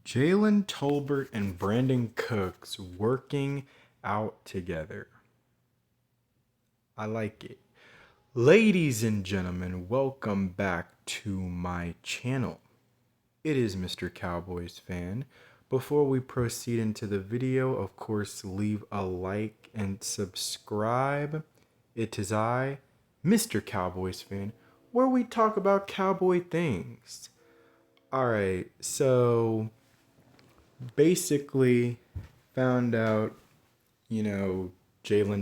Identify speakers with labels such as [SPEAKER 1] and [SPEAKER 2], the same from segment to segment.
[SPEAKER 1] Jalen, Tolbert, and Brandin Cooks working out together. I like it. Ladies and gentlemen, welcome back to my channel. It is Mr. Cowboys Fan. Before we proceed into the video, of course, leave a like and subscribe. It is I, Mr. Cowboys Fan, where we talk about cowboy things. Alright, so basically found out, Jalen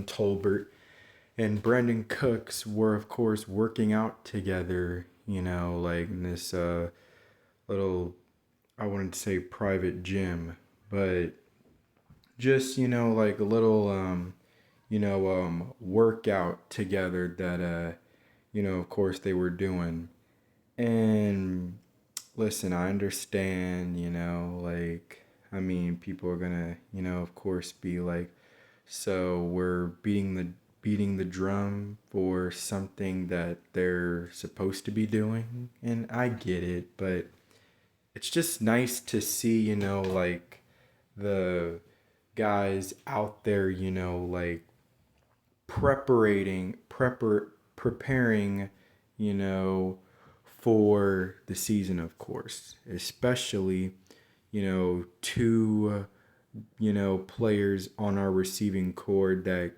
[SPEAKER 1] Tolbert and Brandin Cooks were, of course, working out together, like in this little, I wouldn't say private gym, but just, like a little, workout together that, of course, they were doing. And listen, I understand, I mean, people are gonna, of course, be like, so we're beating the drum for something that they're supposed to be doing, and I get it, but it's just nice to see, like the guys out there, like preparing, you know, for the season, of course, especially, two, players on our receiving core that,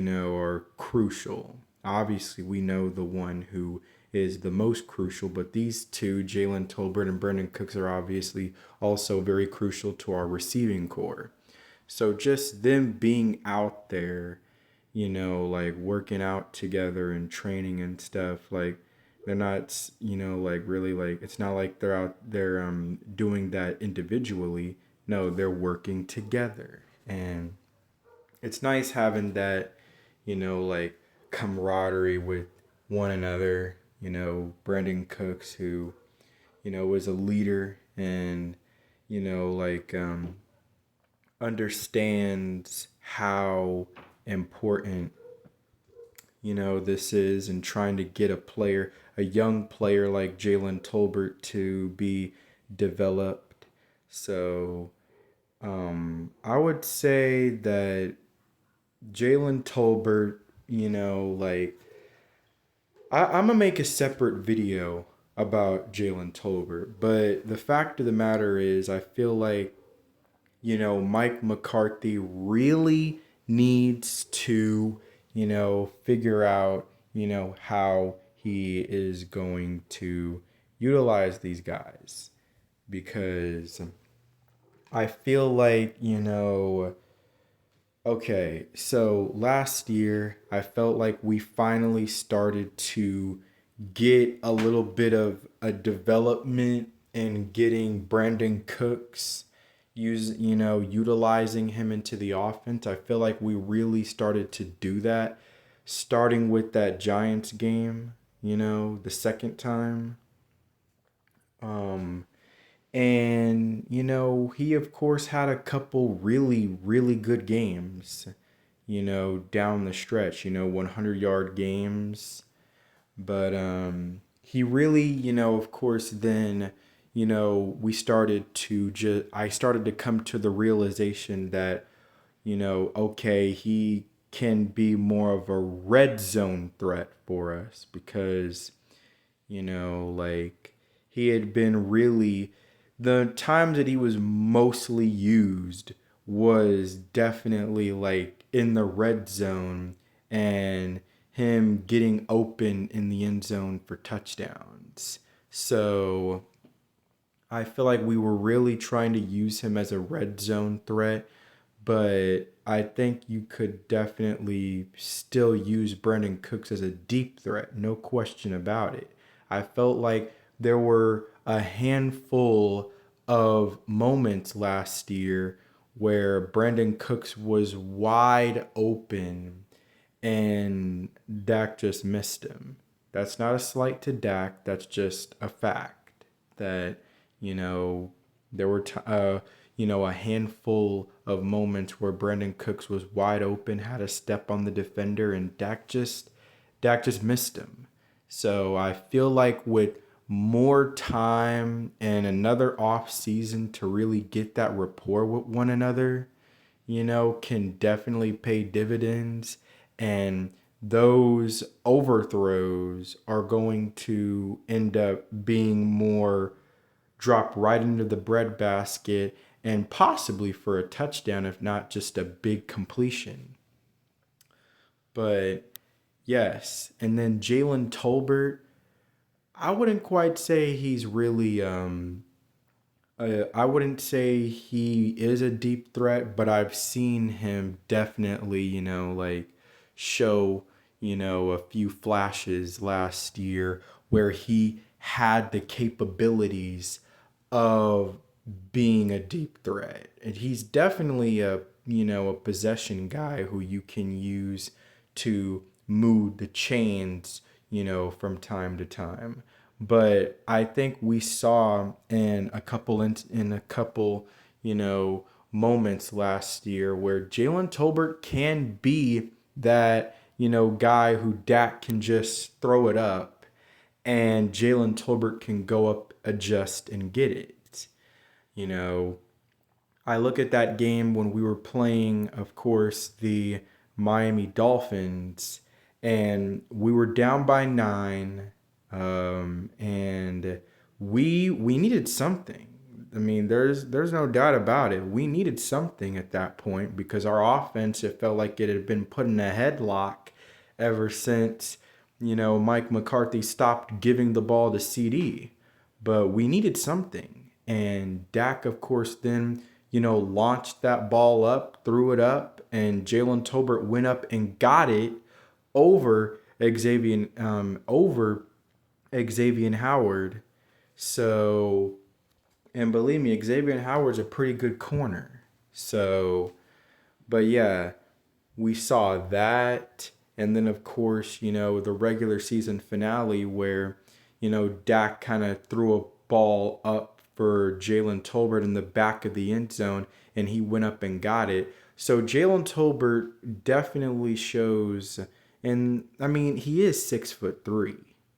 [SPEAKER 1] are crucial. Obviously, we know the one who is the most crucial, but these two, Jalen Tolbert and Brandin Cooks, are obviously also very crucial to our receiving core. So just them being out there, like working out together and training and stuff, like they're not, like really like it's not like they're out there doing that individually. No, they're working together. And it's nice having that, like camaraderie with one another. Brandon Cooks, who, was a leader and, like understands how important, this is, and trying to get a young player like Jalen Tolbert to be developed. So I would say that Jalen Tolbert, like I'm gonna make a separate video about Jalen Tolbert, but the fact of the matter is, I feel like, Mike McCarthy really needs to, figure out, how he is going to utilize these guys, because I feel like, okay, so last year I felt like we finally started to get a little bit of a development in getting Brandin Cooks utilizing him into the offense. I feel like we really started to do that starting with that Giants game, the second time. Um and, he, of course, had a couple really, really good games, down the stretch, 100-yard games. But he really, of course, then, I started to come to the realization that, okay, he can be more of a red zone threat for us because, like he had been really, the times that he was mostly used was definitely like in the red zone and him getting open in the end zone for touchdowns. So I feel like we were really trying to use him as a red zone threat, but I think you could definitely still use Brandin Cooks as a deep threat, no question about it. I felt like there were a handful of moments last year where Brandin Cooks was wide open and Dak just missed him. That's not a slight to Dak. That's just a fact that, you know, there were, a handful of moments where Brandin Cooks was wide open, had a step on the defender, and Dak just missed him. So I feel like with more time and another off season to really get that rapport with one another, can definitely pay dividends. And those overthrows are going to end up being more dropped right into the breadbasket and possibly for a touchdown, if not just a big completion. But yes, and then Jalen Tolbert, I wouldn't quite say he's really I wouldn't say he is a deep threat, but I've seen him definitely, show, a few flashes last year where he had the capabilities of being a deep threat. And he's definitely a possession guy who you can use to move the chains, from time to time. But I think we saw in a couple, moments last year where Jalen Tolbert can be that, guy who Dak can just throw it up and Jalen Tolbert can go up, adjust, and get it. You know, I look at that game when we were playing, of course, the Miami Dolphins, and we were down by 9, and we needed something. I mean, there's no doubt about it. We needed something at that point because our offense, it felt like it had been put in a headlock ever since, Mike McCarthy stopped giving the ball to CD. But we needed something. And Dak, of course, then, launched that ball up, threw it up, and Jalen Tolbert went up and got it over Xavier Howard. So, and believe me, Xavier Howard's a pretty good corner. So, but yeah, we saw that. And then, of course, the regular season finale where, Dak kind of threw a ball up for Jalen Tolbert in the back of the end zone, and he went up and got it. So Jalen Tolbert definitely shows, and I mean, he is 6'3".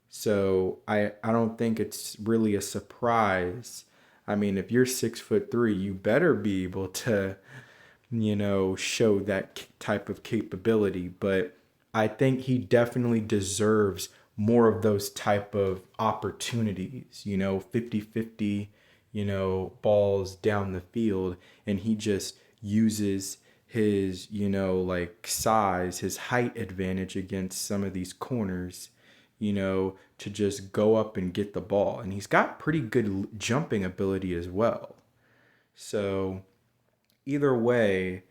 [SPEAKER 1] So I don't think it's really a surprise. I mean, if you're 6'3", you better be able to, show that type of capability. But I think he definitely deserves more of those type of opportunities, 50-50, balls down the field. And he just uses his, size, his height advantage against some of these corners, to just go up and get the ball. And he's got pretty good jumping ability as well. So either way,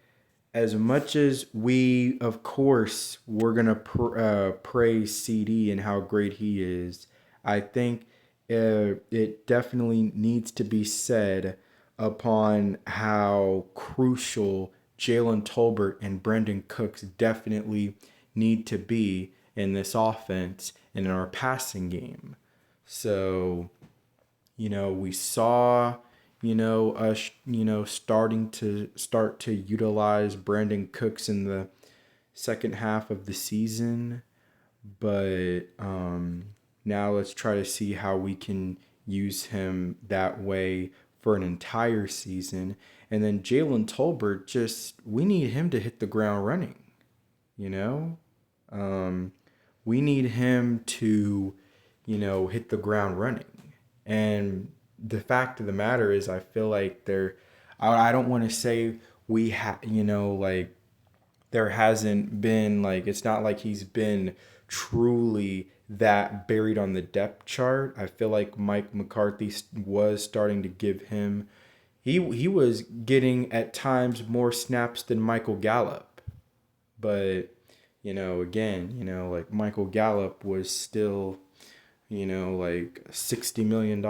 [SPEAKER 1] as much as we, of course, we're going to praise CD and how great he is, I think it definitely needs to be said upon how crucial Jalen Tolbert and Brandin Cooks definitely need to be in this offense and in our passing game. So, we saw, us, start to utilize Brandin Cooks in the second half of the season. But now let's try to see how we can use him that way for an entire season. And then Jalen Tolbert, we need him to hit the ground running, you know? We need him to, hit the ground running. And the fact of the matter is, I feel like I don't want to say there hasn't been, it's not like he's been truly that buried on the depth chart. I feel like Mike McCarthy was starting to give him, he was getting at times more snaps than Michael Gallup. But, again, like Michael Gallup was still, like $60 million,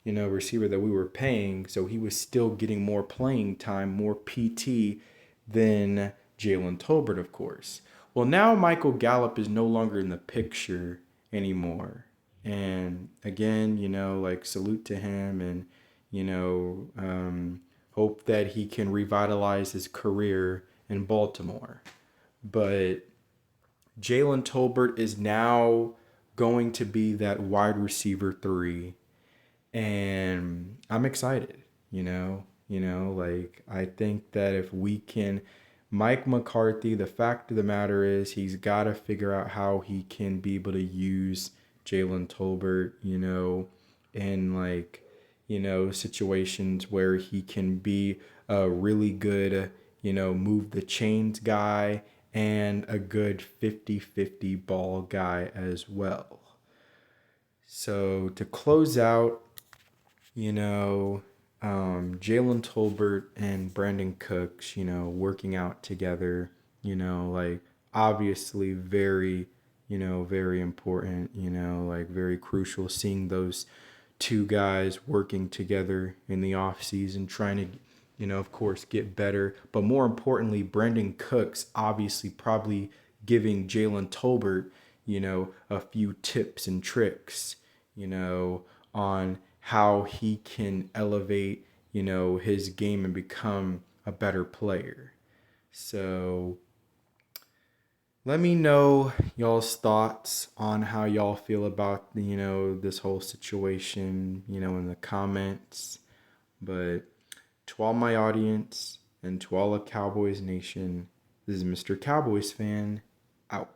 [SPEAKER 1] receiver that we were paying. So he was still getting more playing time, more PT than Jalen Tolbert, of course. Well, now Michael Gallup is no longer in the picture anymore. And again, salute to him and, hope that he can revitalize his career in Baltimore. But Jalen Tolbert is now going to be that wide receiver three, and I'm excited. Like I think that if we can, Mike McCarthy. The fact of the matter is, he's got to figure out how he can be able to use Jalen Tolbert. In like situations where he can be a really good move the chains guy and a good 50-50 ball guy as well. So to close out, you know, Jalen Tolbert and Brandin Cooks, working out together, like obviously very, very important, like very crucial seeing those two guys working together in the off season, trying to, of course, get better. But more importantly, Brandin Cooks obviously probably giving Jalen Tolbert, a few tips and tricks, on how he can elevate, his game and become a better player. So let me know y'all's thoughts on how y'all feel about this whole situation, in the comments. But to all my audience and to all of Cowboys Nation, this is Mr. Cowboys fan out.